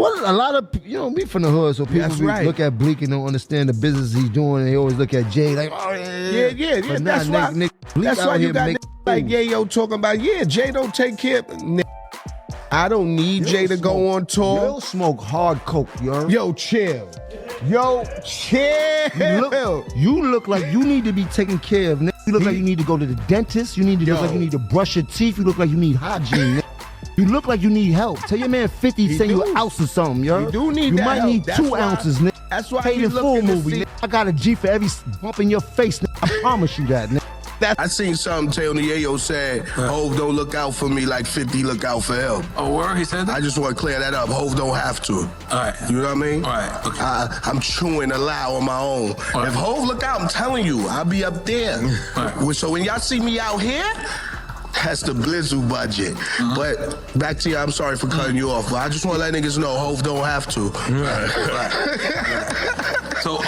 Well, a lot of, me from the hood, so people look at Bleak and don't understand the business he's doing. They always look at Jay like, oh, yeah. That's why you got like Yayo talking about, Jay don't take care of I don't need Jay to go on tour. Yo, smoke hard coke, yo. Yo, chill. You look like you need to be taken care of. You look like you need to go to the dentist. You need to look like you need to brush your teeth. You look like you need hygiene. You look like you need help. Tell your man 50 send you an ounce or something, yo. You do need that might help. need 2 ounces, nigga. That's why Paid in full movie, nigga. I got a G for every bump in your face, nigga. I promise you that, nigga. I seen something Tony Yayo said, Hov don't look out for me like 50 look out for him. Oh, word? He said that? I just want to clear that up. Hov don't have to. All right. You know what I mean? All right. Okay. I'm chewing a lie on my own. Right. If Hov look out, I'm telling you, I'll be up there. Right. So when y'all see me out here, that's the Blizzle budget. But back to you, I'm sorry for cutting you off, but I just want to let niggas know Hov don't have to. So,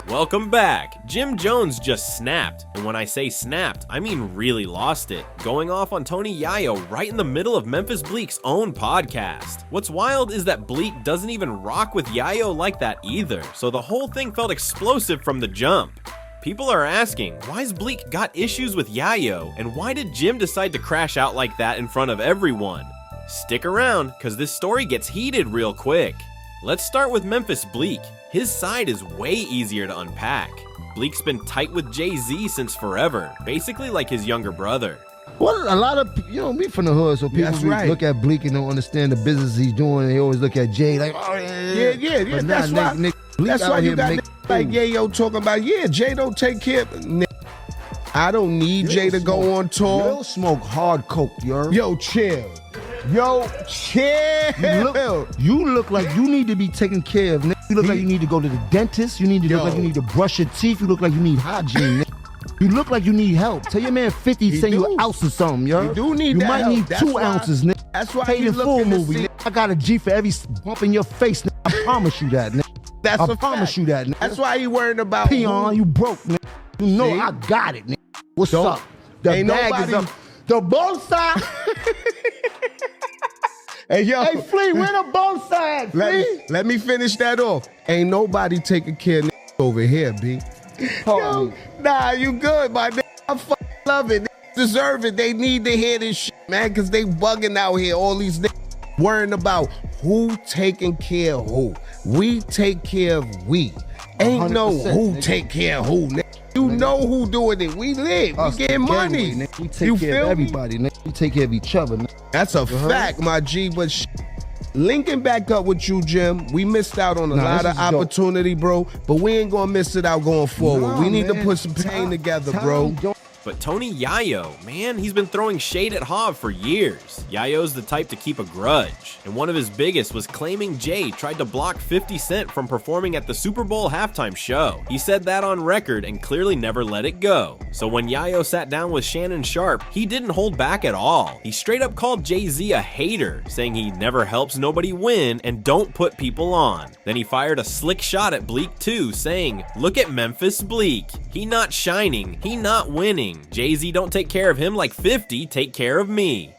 Welcome back. Jim Jones just snapped. And when I say snapped, I mean really lost it. Going off on Tony Yayo right in the middle of Memphis Bleek's own podcast. What's wild is that Bleek doesn't even rock with Yayo like that either. So the whole thing felt explosive from the jump. People are asking, why's Bleek got issues with Yayo? And why did Jim decide to crash out like that in front of everyone? Stick around, cause this story gets heated real quick. Let's start with Memphis Bleek. His side is way easier to unpack. Bleek's been tight with Jay-Z since forever, basically like his younger brother. Well, a lot of, me from the hood, so people look at Bleak and don't understand the business he's doing. They always look at Jay like, oh, yeah. That's why you got like Yayo talking about, Jay don't take care of I don't need Jay to go on tour. Yo, smoke hard coke, yo. Yo, chill. You look like you need to be taken care of. You look like you need to go to the dentist. You need to look like you need to brush your teeth. You look like you need hygiene. You look like you need help. Tell your man 50 send you an ounce or something, yo. You do need that might help. need 2 ounces, nigga. That's why Paid in full movie, nigga. I got a G for every bump in your face, nigga. I promise you that, nigga. I promise you that, nigga. That's why he worried about Peon, you broke, nigga. You know I got it, nigga. What's up? The bag is up. The both sides. Hey, Flea, where the both sides, Flea? Let me finish that off. Ain't nobody taking care of over here, B. Nah, you good, my nigga. I fucking love it. They deserve it. They need to hear this shit, man, because they bugging out here. All these niggas worrying about who taking care of who. We take care of we. Ain't no who take care of who, nigga. You know who doing it. We live. We getting money. Nigga. We take care of everybody, nigga. We take care of each other, nigga. That's a fact, my G. But linking back up with you, Jim, we missed out on a lot of opportunity, bro. But we ain't gonna miss it out going forward. We need to put some pain together, bro. But Tony Yayo, man, he's been throwing shade at Hov for years. Yayo's the type to keep a grudge. And one of his biggest was claiming Jay tried to block 50 Cent from performing at the Super Bowl halftime show. He said that on record and clearly never let it go. So when Yayo sat down with Shannon Sharpe, he didn't hold back at all. He straight up called Jay-Z a hater, saying he never helps nobody win and don't put people on. Then he fired a slick shot at Bleek too, saying, look at Memphis Bleek. He not shining, he not winning. Jay-Z don't take care of him like 50 take care of me.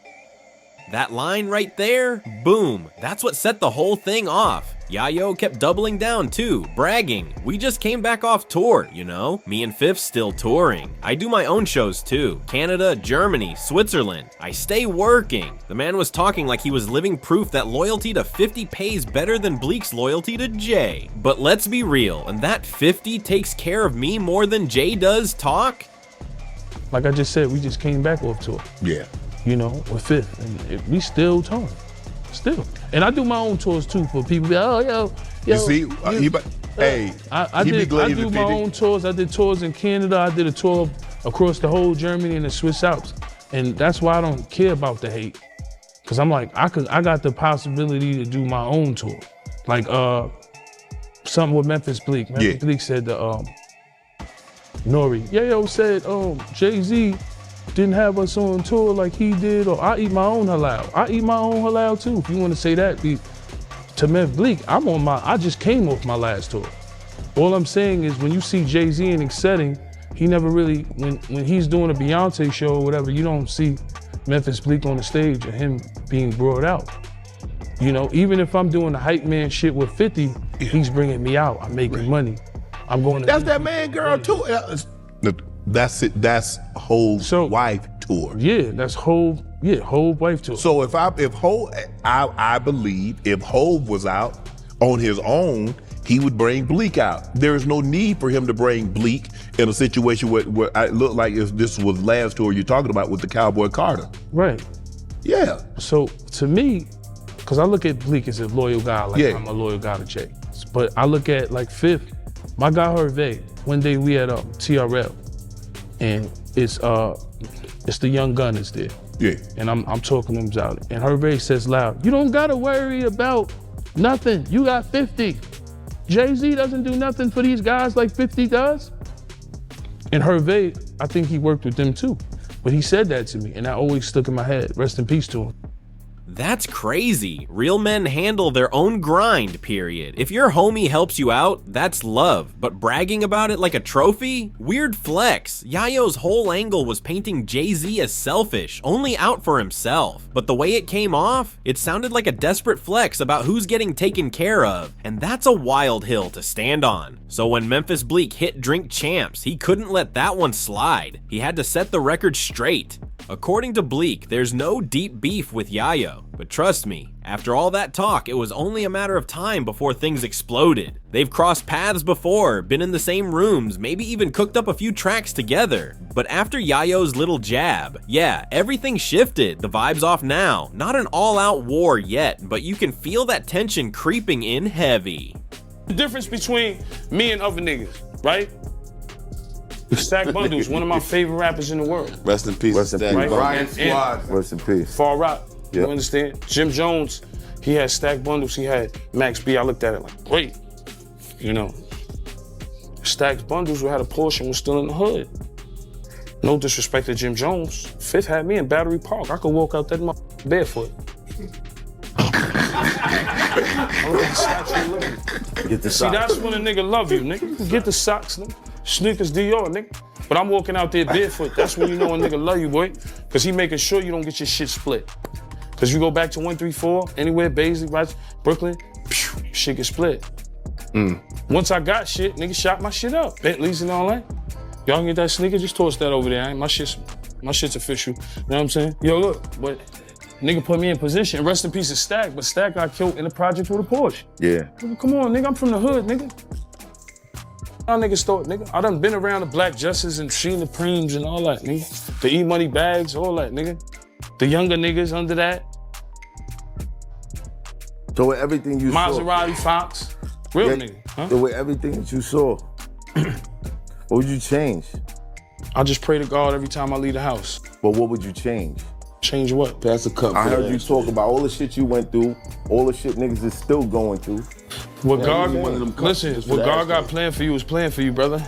That line right there, boom, that's what set the whole thing off. Yayo kept doubling down too, bragging, we just came back off tour, you know? Me and Fifth still touring. I do my own shows too, Canada, Germany, Switzerland. I stay working. The man was talking like he was living proof that loyalty to 50 pays better than Bleek's loyalty to Jay. But let's be real, and that 50 takes care of me more than Jay does talk? Like I just said, we just came back off tour. Yeah. You know, with Fifth, and we still touring, still. And I do my own tours too for people. Oh, yo. You see, I do my own tours. I did tours in Canada. I did a tour across the whole Germany and the Swiss Alps, and that's why I don't care about the hate, cause I'm like, I got the possibility to do my own tour, like something with Memphis Bleek. Memphis Bleek said Nori. Yayo said, Jay-Z didn't have us on tour like he did, or I eat my own halal. I eat my own halal too. If you want to say that to Memphis Bleek, I just came off my last tour. All I'm saying is when you see Jay-Z in a setting, he never really, when he's doing a Beyonce show or whatever, you don't see Memphis Bleek on the stage and him being brought out. You know, even if I'm doing the hype man shit with 50, he's bringing me out. I'm making money. I'm going to. That's that man girl too. That's it. That's Hov's wife tour. Yeah, that's Hov. Yeah, Hov wife tour. So if Hov, I believe if Hov was out on his own, he would bring Bleak out. There is no need for him to bring Bleak in a situation where it looked like if this was last tour you're talking about with the Cowboy Carter. Right. Yeah. So to me, because I look at Bleak as a loyal guy, like I'm a loyal guy to Jay. But I look at like Fifth, my guy Hervé. One day we had TRL, and it's the Young Gunners there. Yeah. And I'm talking them out, and Hervé says loud, "You don't gotta worry about nothing. You got 50. Jay-Z doesn't do nothing for these guys like 50 does." And Hervé, I think he worked with them too. But he said that to me, and that always stuck in my head. Rest in peace to him. That's crazy. Real men handle their own grind, period. If your homie helps you out, that's love. But bragging about it like a trophy? Weird flex. Yayo's whole angle was painting Jay-Z as selfish, only out for himself. But the way it came off, it sounded like a desperate flex about who's getting taken care of. And that's a wild hill to stand on. So when Memphis Bleak hit Drink Champs, he couldn't let that one slide. He had to set the record straight. According to Bleak, there's no deep beef with Yayo. But trust me, after all that talk, it was only a matter of time before things exploded. They've crossed paths before, been in the same rooms, maybe even cooked up a few tracks together. But after Yayo's little jab, yeah, everything shifted. The vibe's off now. Not an all-out war yet, but you can feel that tension creeping in heavy. The difference between me and other niggas, right? Stack Bundles, one of my favorite rappers in the world. Rest in peace, Rest in Stack. peace. Ryan Squad. Rest in peace. Far Rock. Yep. You understand? Jim Jones, he had Stack Bundles, he had Max B. I looked at it like, great. You know, Stack Bundles had a portion, was still in the hood. No disrespect to Jim Jones. Fifth had me in Battery Park. I could walk out that barefoot. Get the See, socks. that's when a nigga love you, nigga. Get the socks, nigga. Sneakers Dior, nigga. But I'm walking out there barefoot. That's when you know a nigga love you, boy. Cause he making sure you don't get your shit split. Cause you go back to 134, anywhere, Baisley, right, Brooklyn, shit get split. Once I got shit, nigga shot my shit up. Bentleys and all that. Y'all can get that sneaker, just toss that over there. My shit's official. You know what I'm saying? Yo, look, but nigga put me in position. Rest in peace of Stack, but Stack got killed in the project with a Porsche. Yeah. Nigga, come on, nigga, I'm from the hood, nigga. Y'all niggas thought, nigga. I done been around the Black Justice and seen the Preems and all that, nigga. The E-Money bags, all that, nigga. The younger niggas under that. So with everything you Maserati Fox. Real nigga, huh? So with everything that you saw, what would you change? I just pray to God every time I leave the house. But what would you change? Change what? Pass the cup. I heard you talk about all the shit you went through, all the shit niggas is still going through. What God, listen, what God got planned for you is planned for you, brother.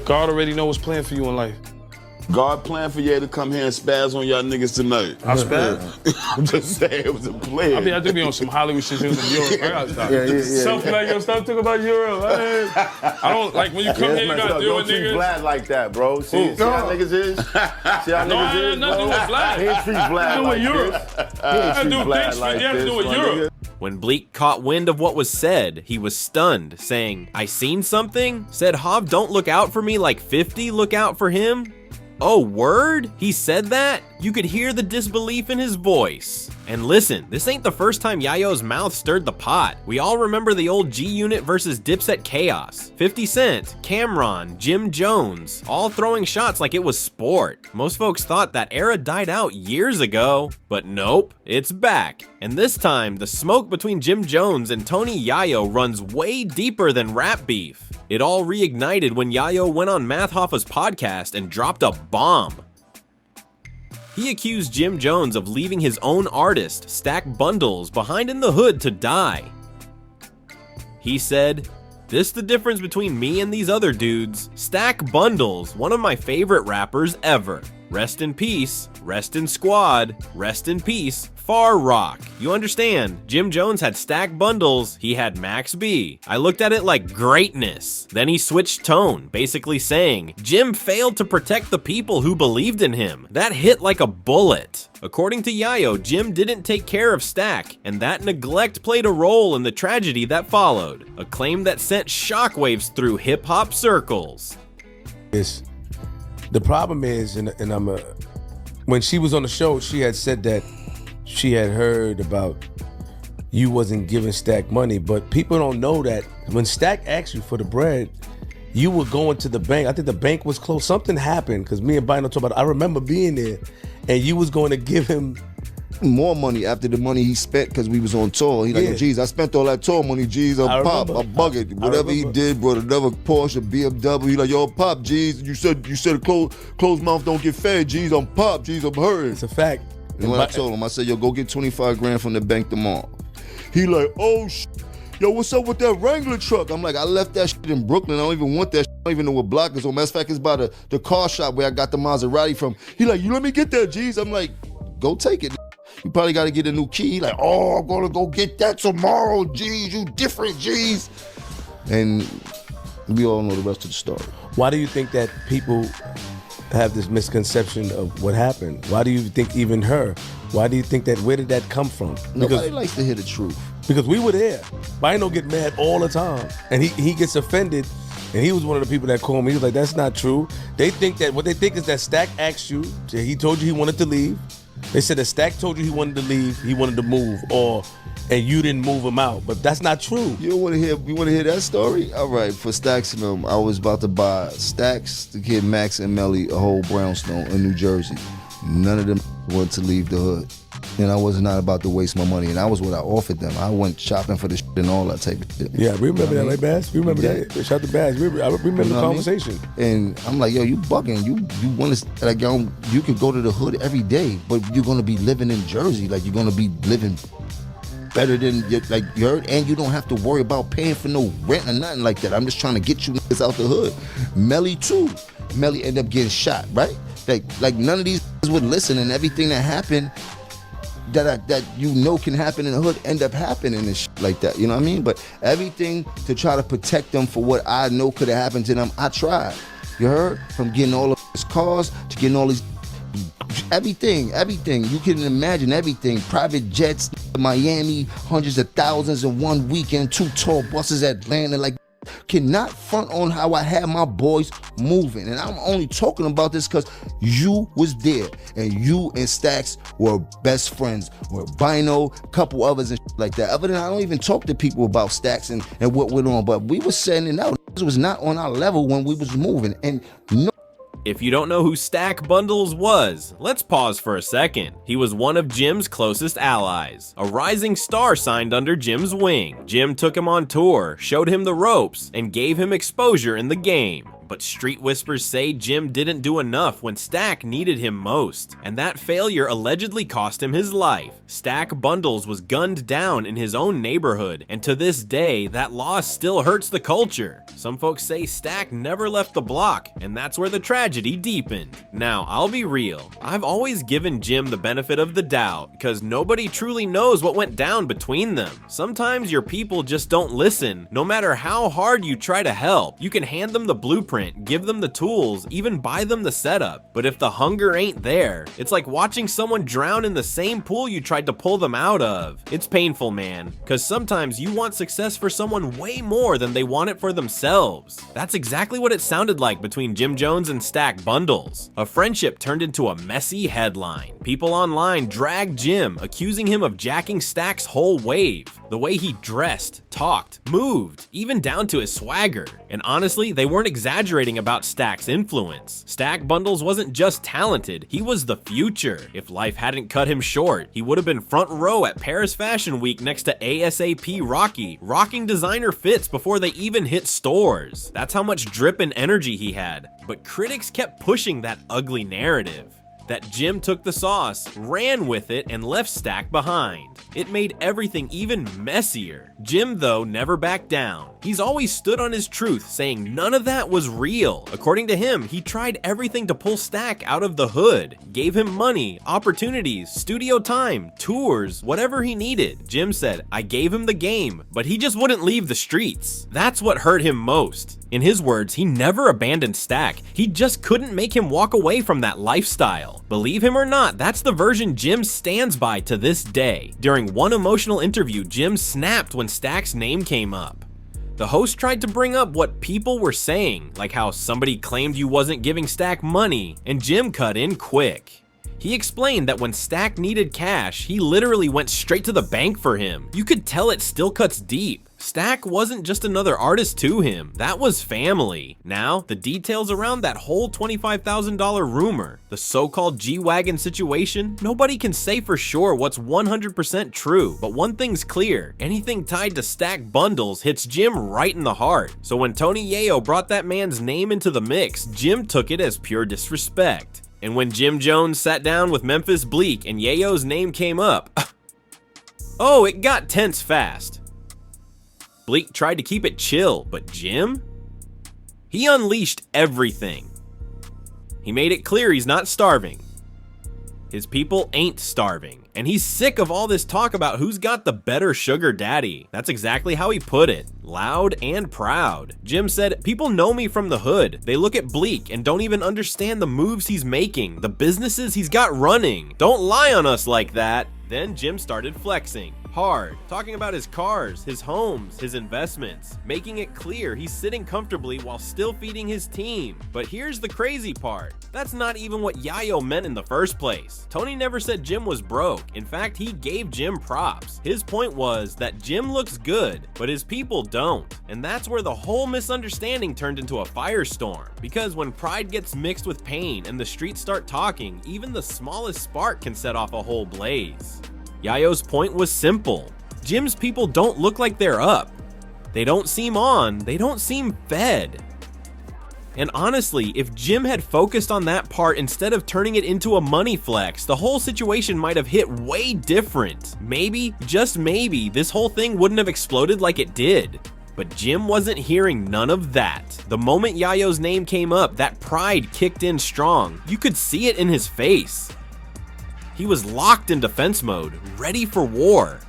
God already know what's planned for you in life. God planned for you to come here and spaz on y'all niggas tonight. I spaz? I'm just saying, it was a plan. I mean, I do be on some Hollywood shit in Europe. I gotta stop. Yeah. Something like, yo, stop talking about Europe. I don't, like, when you come here, you gotta deal with Don't treat niggas. Vlad like that, bro. See how niggas is? See how No, I niggas ain't is, nothing to do with Vlad. He ain't treat Vlad like Europe. this. I do Vlad things like you have to do with this, my Europe. When Bleak caught wind of what was said, he was stunned, saying, "I seen something? Said Hov don't look out for me like 50 look out for him?" Oh, word? He said that? You could hear the disbelief in his voice. And listen, this ain't the first time Yayo's mouth stirred the pot. We all remember the old G-Unit versus Dipset chaos. 50 Cent, Cameron, Jim Jones, all throwing shots like it was sport. Most folks thought that era died out years ago, but nope, it's back. And this time, the smoke between Jim Jones and Tony Yayo runs way deeper than rap beef. It all reignited when Yayo went on Math Hoffa's podcast and dropped a bomb. He accused Jim Jones of leaving his own artist, Stack Bundles, behind in the hood to die. He said, "This the difference between me and these other dudes. Stack Bundles, one of my favorite rappers ever. Rest in peace, rest in squad, rest in peace, Far Rock. You understand, Jim Jones had Stack Bundles, he had Max B. I looked at it like greatness. Then he switched tone, basically saying, Jim failed to protect the people who believed in him. That hit like a bullet. According to Yayo, Jim didn't take care of Stack, and that neglect played a role in the tragedy that followed. A claim that sent shockwaves through hip-hop circles. The problem is, when she was on the show, she had said that she had heard about you wasn't giving Stack money, but people don't know that when Stack asked you for the bread, you were going to the bank. I think the bank was closed. Something happened because me and Bino talked about it. I remember being there, and you was going to give him more money after the money he spent because we was on tour. He like, geez, I spent all that tour money, geez, on Pop, I bug it. Whatever he did, brought another Porsche, BMW. He like, yo, Pop, geez, you said a closed mouth don't get fed, geez, I'm Pop, geez, I'm hurting. It's a fact. And when I told him, I said, yo, go get 25 grand from the bank tomorrow. He like, oh, yo, what's up with that Wrangler truck? I'm like, I left that shit in Brooklyn. I don't even want that shit. I don't even know what block it's on. Matter of fact, it's by the car shop where I got the Maserati from. He like, you let me get that, geez. I'm like, go take it. You probably got to get a new key. He like, oh, I'm going to go get that tomorrow, geez. You different, geez. And we all know the rest of the story. Why do you think that people have this misconception of what happened? Why do you think even her? Why do you think that? Where did that come from? Nobody likes to hear the truth. Because we were there. Bino get mad all the time, and he gets offended. And he was one of the people that called me. He was like, "That's not true." They think that what they think is that Stack asked you. He told you he wanted to leave. They said that Stack told you he wanted to leave. He wanted to move, and you didn't move him out. But that's not true. You don't want to hear? You want to hear that story? All right. For Stacks and them, I was about to buy Stacks, the kid Max and Melly, a whole brownstone in New Jersey. None of them wanted to leave the hood. And I was not about to waste my money. And that was what I offered them. I went shopping for the shit and all that type of shit. Yeah, we remember that, right, Bass? We remember that. Shout out to Bass. I remember the conversation. I mean? And I'm like, yo, you bugging. You want to, like, yo, you could go to the hood every day, but you're going to be living in Jersey. Like, you're going to be living better than, like, you heard? And you don't have to worry about paying for no rent or nothing like that. I'm just trying to get you niggas out the hood. Melly, too. Melly ended up getting shot, right? Like none of these would listen, and everything that happened that you know can happen in the hood end up happening and shit like that. You know what I mean? But everything to try to protect them for what I know could have happened to them, I tried. You heard? From getting all of these cars to getting all these everything. You can imagine everything. Private jets, Miami, hundreds of thousands in one weekend, 2 tour buses, Atlanta, like. Cannot front on how I had my boys moving. And I'm only talking about this because you was there, and you and Stacks were best friends, were Bino, a couple others and shit like that. Other than I don't even talk to people about Stacks and what went on, but we was setting it out. It was not on our level when we was moving. And no. If you don't know who Stack Bundles was, let's pause for a second. He was one of Jim's closest allies, a rising star signed under Jim's wing. Jim took him on tour, showed him the ropes, and gave him exposure in the game. But street whispers say Jim didn't do enough when Stack needed him most, and that failure allegedly cost him his life. Stack Bundles was gunned down in his own neighborhood, and to this day, that loss still hurts the culture. Some folks say Stack never left the block, and that's where the tragedy deepened. Now, I'll be real. I've always given Jim the benefit of the doubt, because nobody truly knows what went down between them. Sometimes your people just don't listen, no matter how hard you try to help. You can hand them the blueprint, give them the tools, even buy them the setup. But if the hunger ain't there, it's like watching someone drown in the same pool you tried to pull them out of. It's painful, man, because sometimes you want success for someone way more than they want it for themselves. That's exactly what it sounded like between Jim Jones and Stack Bundles. A friendship turned into a messy headline. People online dragged Jim, accusing him of jacking Stack's whole wave. The way he dressed, talked, moved, even down to his swagger. And honestly, they weren't exaggerating about Stack's influence. Stack Bundles wasn't just talented, he was the future. If life hadn't cut him short, he would have been front row at Paris Fashion Week next to ASAP Rocky, rocking designer fits before they even hit stores. That's how much drip and energy he had. But critics kept pushing that ugly narrative. That Jim took the sauce, ran with it, and left Stack behind. It made everything even messier. Jim, though, never backed down. He's always stood on his truth, saying none of that was real. According to him, he tried everything to pull Stack out of the hood. Gave him money, opportunities, studio time, tours, whatever he needed. Jim said, I gave him the game, but he just wouldn't leave the streets. That's what hurt him most. In his words, he never abandoned Stack. He just couldn't make him walk away from that lifestyle. Believe him or not, that's the version Jim stands by to this day. During one emotional interview, Jim snapped when Stack's name came up. The host tried to bring up what people were saying, like how somebody claimed you wasn't giving Stack money, and Jim cut in quick. He explained that when Stack needed cash, he literally went straight to the bank for him. You could tell it still cuts deep. Stack wasn't just another artist to him, that was family. Now, the details around that whole $25,000 rumor, the so-called G-Wagon situation, nobody can say for sure what's 100% true, but one thing's clear, anything tied to Stack bundles hits Jim right in the heart. So when Tony Yayo brought that man's name into the mix, Jim took it as pure disrespect. And when Jim Jones sat down with Memphis Bleek and Yayo's name came up, oh, it got tense fast. Bleek tried to keep it chill, but Jim? He unleashed everything. He made it clear he's not starving. His people ain't starving. And he's sick of all this talk about who's got the better sugar daddy. That's exactly how he put it. Loud and proud. Jim said, people know me from the hood. They look at Bleek and don't even understand the moves he's making, the businesses he's got running. Don't lie on us like that. Then Jim started flexing. Hard, talking about his cars, his homes, his investments, making it clear he's sitting comfortably while still feeding his team. But here's the crazy part. That's not even what Yayo meant in the first place. Tony never said Jim was broke. In fact, he gave Jim props. His point was that Jim looks good, but his people don't. And that's where the whole misunderstanding turned into a firestorm. Because when pride gets mixed with pain and the streets start talking, even the smallest spark can set off a whole blaze. Yayo's point was simple. Jim's people don't look like they're up. They don't seem on, they don't seem fed. And honestly, if Jim had focused on that part instead of turning it into a money flex, the whole situation might have hit way different. Maybe, just maybe, this whole thing wouldn't have exploded like it did. But Jim wasn't hearing none of that. The moment Yayo's name came up, that pride kicked in strong. You could see it in his face. He was locked in defense mode, ready for war.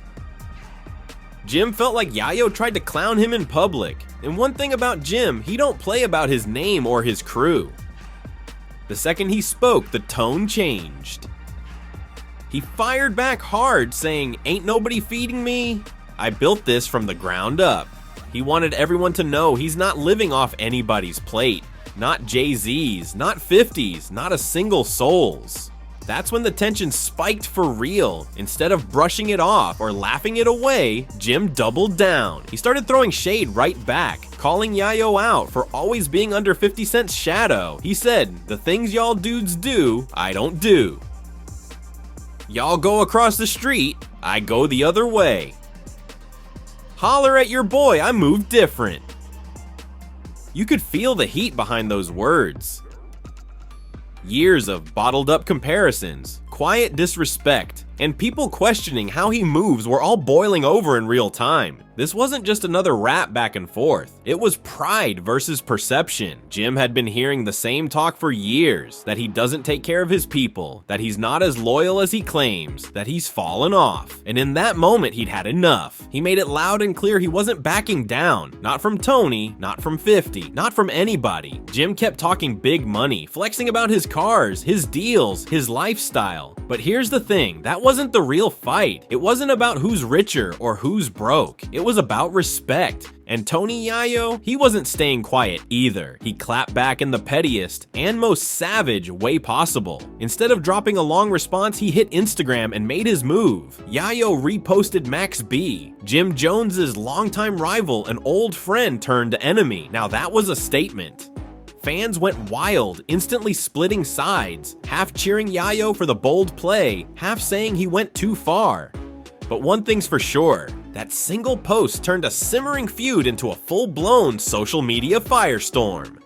Jim felt like Yayo tried to clown him in public. And one thing about Jim, he don't play about his name or his crew. The second he spoke, the tone changed. He fired back hard, saying, "Ain't nobody feeding me? I built this from the ground up." He wanted everyone to know he's not living off anybody's plate. Not Jay-Z's, not 50's, not a single soul's. That's when the tension spiked for real. Instead of brushing it off or laughing it away, Jim doubled down. He started throwing shade right back, calling Yayo out for always being under 50 Cent's shadow. He said, "The things y'all dudes do, I don't do. Y'all go across the street, I go the other way. Holler at your boy, I move different." You could feel the heat behind those words. Years of bottled up comparisons, quiet disrespect, and people questioning how he moves were all boiling over in real time. This wasn't just another rap back and forth. It was pride versus perception. Jim had been hearing the same talk for years, that he doesn't take care of his people, that he's not as loyal as he claims, that he's fallen off. And in that moment, he'd had enough. He made it loud and clear he wasn't backing down. Not from Tony, not from 50, not from anybody. Jim kept talking big money, flexing about his cars, his deals, his lifestyle. But here's the thing, that wasn't the real fight. It wasn't about who's richer or who's broke. It was about respect. And Tony Yayo, he wasn't staying quiet either. He clapped back in the pettiest and most savage way possible. Instead of dropping a long response, he hit Instagram and made his move. Yayo reposted Max B, Jim Jones's longtime rival and old friend turned enemy. Now that was a statement. Fans went wild, instantly splitting sides, half cheering Yayo for the bold play, half saying he went too far. But one thing's for sure, that single post turned a simmering feud into a full-blown social media firestorm.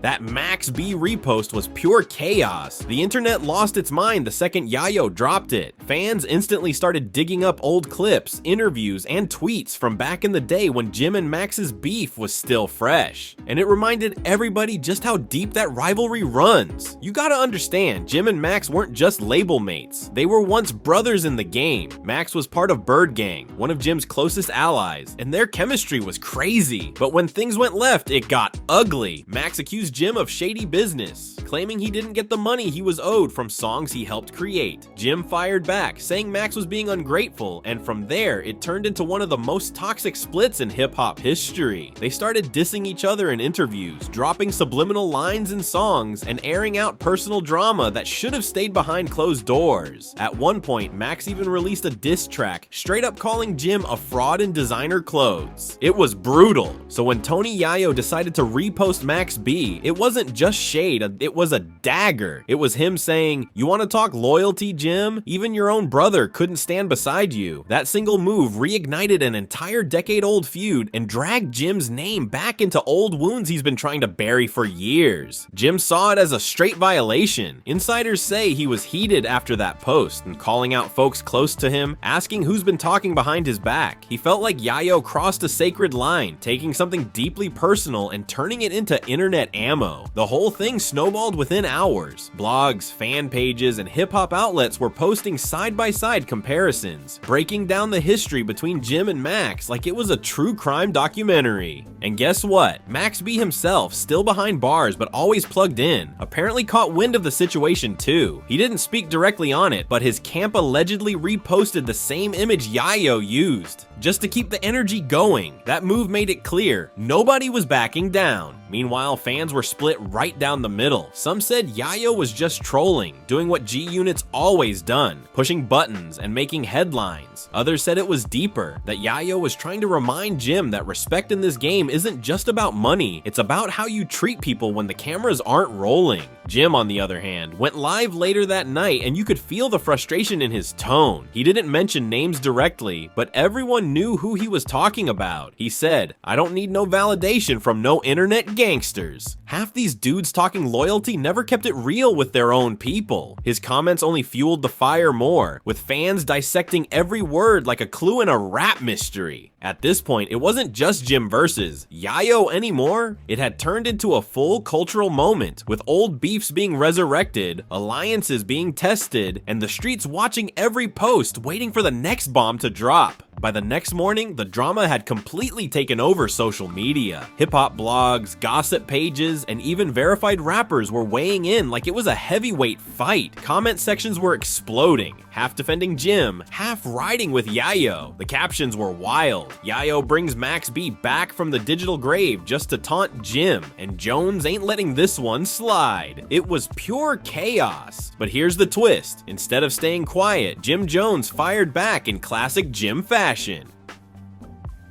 That Max B repost was pure chaos. The internet lost its mind the second Yayo dropped it. Fans instantly started digging up old clips, interviews, and tweets from back in the day when Jim and Max's beef was still fresh. And it reminded everybody just how deep that rivalry runs. You gotta understand, Jim and Max weren't just label mates. They were once brothers in the game. Max was part of Bird Gang, one of Jim's closest allies, and their chemistry was crazy. But when things went left, it got ugly. Max accused Jim of shady business, claiming he didn't get the money he was owed from songs he helped create. Jim fired back, saying Max was being ungrateful, and from there, it turned into one of the most toxic splits in hip-hop history. They started dissing each other in interviews, dropping subliminal lines in songs, and airing out personal drama that should have stayed behind closed doors. At one point, Max even released a diss track, straight up calling Jim a fraud in designer clothes. It was brutal. So when Tony Yayo decided to repost Max B, it wasn't just shade, it was a dagger. It was him saying, "You want to talk loyalty, Jim? Even your own brother couldn't stand beside you." That single move reignited an entire decade-old feud and dragged Jim's name back into old wounds he's been trying to bury for years. Jim saw it as a straight violation. Insiders say he was heated after that post and calling out folks close to him, asking who's been talking behind his back. He felt like Yayo crossed a sacred line, taking something deeply personal and turning it into internet ammo. The whole thing snowballed within hours. Blogs, fan pages, and hip-hop outlets were posting side-by-side comparisons, breaking down the history between Jim and Max like it was a true crime documentary. And guess what? Max B himself, still behind bars but always plugged in, apparently caught wind of the situation too. He didn't speak directly on it, but his camp allegedly reposted the same image Yayo used, just to keep the energy going. That move made it clear nobody was backing down. Meanwhile, fans were split right down the middle. Some said Yayo was just trolling, doing what G-Unit's always done, pushing buttons and making headlines. Others said it was deeper, that Yayo was trying to remind Jim that respect in this game isn't just about money, it's about how you treat people when the cameras aren't rolling. Jim, on the other hand, went live later that night and you could feel the frustration in his tone. He didn't mention names directly, but everyone knew who he was talking about. He said, "I don't need no validation from no internet gangsters." Half these dudes talking loyalty never kept it real with their own people. His comments only fueled the fire more, with fans dissecting every word like a clue in a rap mystery. At this point, it wasn't just Jim versus Yayo anymore. It had turned into a full cultural moment, with old beefs being resurrected, alliances being tested, and the streets watching every post, waiting for the next bomb to drop. By the next morning, the drama had completely taken over social media. Hip-hop blogs, gossip pages, and even verified rappers were weighing in like it was a heavyweight fight. Comment sections were exploding, half defending Jim, half riding with Yayo. The captions were wild. Yayo brings Max B back from the digital grave just to taunt Jim, and Jones ain't letting this one slide. It was pure chaos. But here's the twist. Instead of staying quiet, Jim Jones fired back in classic Jim fashion.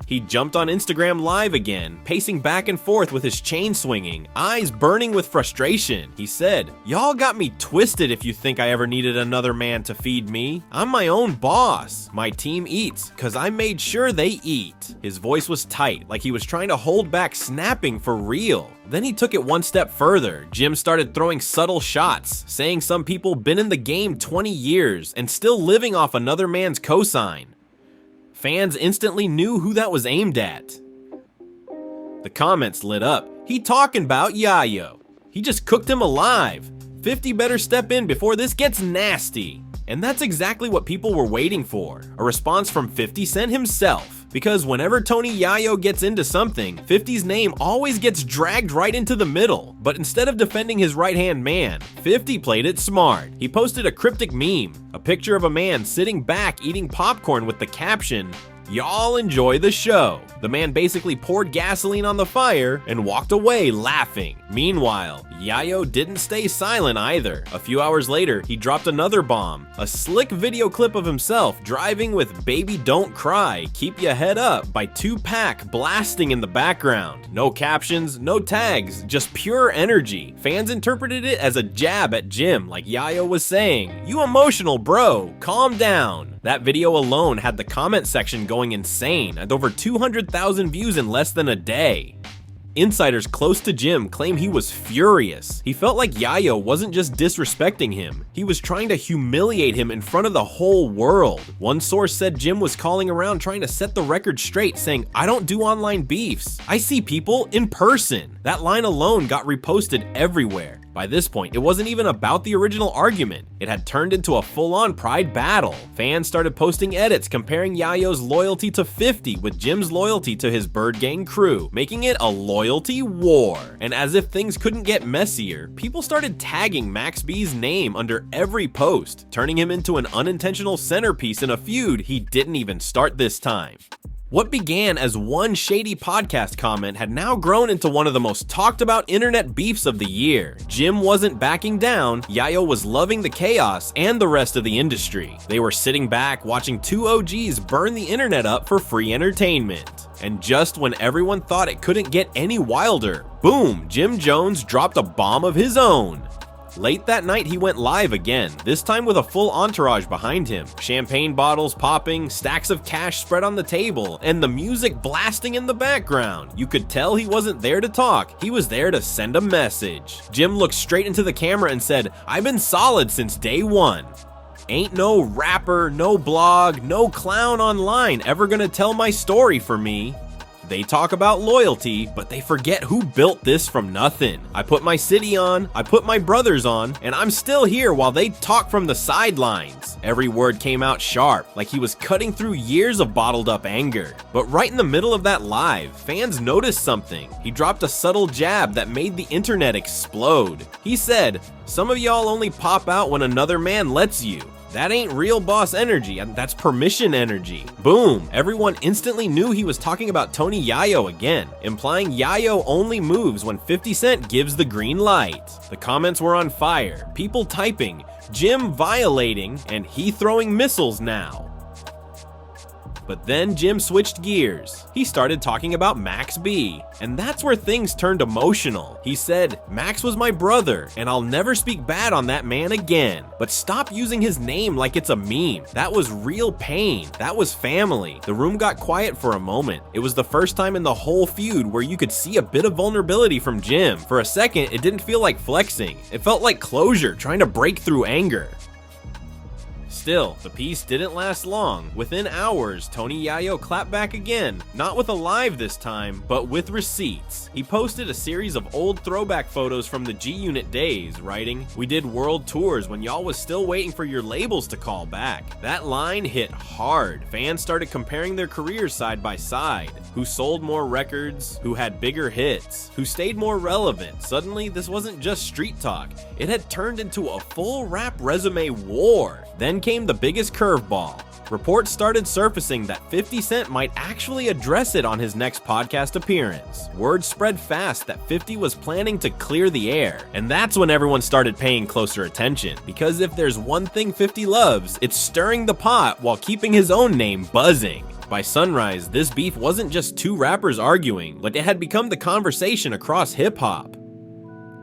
He jumped on Instagram Live again, pacing back and forth with his chain swinging, eyes burning with frustration. He said, "Y'all got me twisted if you think I ever needed another man to feed me. I'm my own boss. My team eats, cause I made sure they eat." His voice was tight, like he was trying to hold back snapping for real. Then he took it one step further. Jim started throwing subtle shots, saying some people been in the game 20 years and still living off another man's cosign. Fans instantly knew who that was aimed at. The comments lit up. He talking about Yayo. He just cooked him alive. 50 better step in before this gets nasty. And that's exactly what people were waiting for. A response from 50 Cent himself. Because whenever Tony Yayo gets into something, 50's name always gets dragged right into the middle. But instead of defending his right-hand man, 50 played it smart. He posted a cryptic meme, a picture of a man sitting back eating popcorn with the caption, "Y'all enjoy the show." The man basically poured gasoline on the fire and walked away laughing. Meanwhile, Yayo didn't stay silent either. A few hours later, he dropped another bomb, a slick video clip of himself driving with "Baby Don't Cry, Keep Ya Head Up" by Tupac blasting in the background. No captions, no tags, just pure energy. Fans interpreted it as a jab at Jim, like Yayo was saying, "You emotional bro, calm down." That video alone had the comment section going insane, at over 200,000 views in less than a day. Insiders close to Jim claim he was furious. He felt like Yayo wasn't just disrespecting him, he was trying to humiliate him in front of the whole world. One source said Jim was calling around trying to set the record straight, saying, "I don't do online beefs. I see people in person." That line alone got reposted everywhere. By this point, it wasn't even about the original argument. It had turned into a full-on pride battle. Fans started posting edits comparing Yayo's loyalty to 50 with Jim's loyalty to his Bird Gang crew, making it a loyalty war. And as if things couldn't get messier, people started tagging Max B's name under every post, turning him into an unintentional centerpiece in a feud he didn't even start this time. What began as one shady podcast comment had now grown into one of the most talked about internet beefs of the year. Jim wasn't backing down, Yayo was loving the chaos and the rest of the industry. They were sitting back watching two OGs burn the internet up for free entertainment. And just when everyone thought it couldn't get any wilder, boom, Jim Jones dropped a bomb of his own. Late that night, he went live again, this time with a full entourage behind him. Champagne bottles popping, stacks of cash spread on the table, and the music blasting in the background. You could tell he wasn't there to talk, he was there to send a message. Jim looked straight into the camera and said, "I've been solid since day one. Ain't no rapper, no blog, no clown online ever gonna tell my story for me. They talk about loyalty, but they forget who built this from nothing. I put my city on, I put my brothers on, and I'm still here while they talk from the sidelines." Every word came out sharp, like he was cutting through years of bottled up anger. But right in the middle of that live, fans noticed something. He dropped a subtle jab that made the internet explode. He said, "Some of y'all only pop out when another man lets you. That ain't real boss energy, that's permission energy." Boom, everyone instantly knew he was talking about Tony Yayo again, implying Yayo only moves when 50 Cent gives the green light. The comments were on fire, people typing, "Jim violating," and "he throwing missiles now." But then Jim switched gears. He started talking about Max B, and that's where things turned emotional. He said, "Max was my brother, and I'll never speak bad on that man again. But stop using his name like it's a meme. That was real pain. That was family." The room got quiet for a moment. It was the first time in the whole feud where you could see a bit of vulnerability from Jim. For a second, it didn't feel like flexing. It felt like closure, trying to break through anger. Still, the peace didn't last long. Within hours, Tony Yayo clapped back again, not with a live this time, but with receipts. He posted a series of old throwback photos from the G-Unit days, writing, "We did world tours when y'all was still waiting for your labels to call back." That line hit hard. Fans started comparing their careers side by side. Who sold more records? Who had bigger hits? Who stayed more relevant? Suddenly, this wasn't just street talk. It had turned into a full rap resume war. Then came the biggest curveball. Reports started surfacing that 50 Cent might actually address it on his next podcast appearance. Word spread fast that 50 was planning to clear the air. And that's when everyone started paying closer attention. Because if there's one thing 50 loves, it's stirring the pot while keeping his own name buzzing. By sunrise, this beef wasn't just two rappers arguing, like it had become the conversation across hip-hop.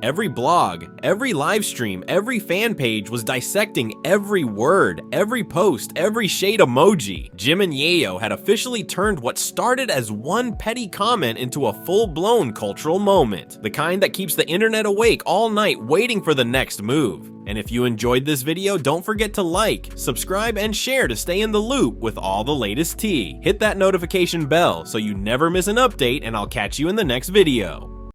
Every blog, every live stream, every fan page was dissecting every word, every post, every shade emoji. Jim and Yayo had officially turned what started as one petty comment into a full-blown cultural moment. The kind that keeps the internet awake all night waiting for the next move. And if you enjoyed this video, don't forget to like, subscribe, and share to stay in the loop with all the latest tea. Hit that notification bell so you never miss an update, and I'll catch you in the next video.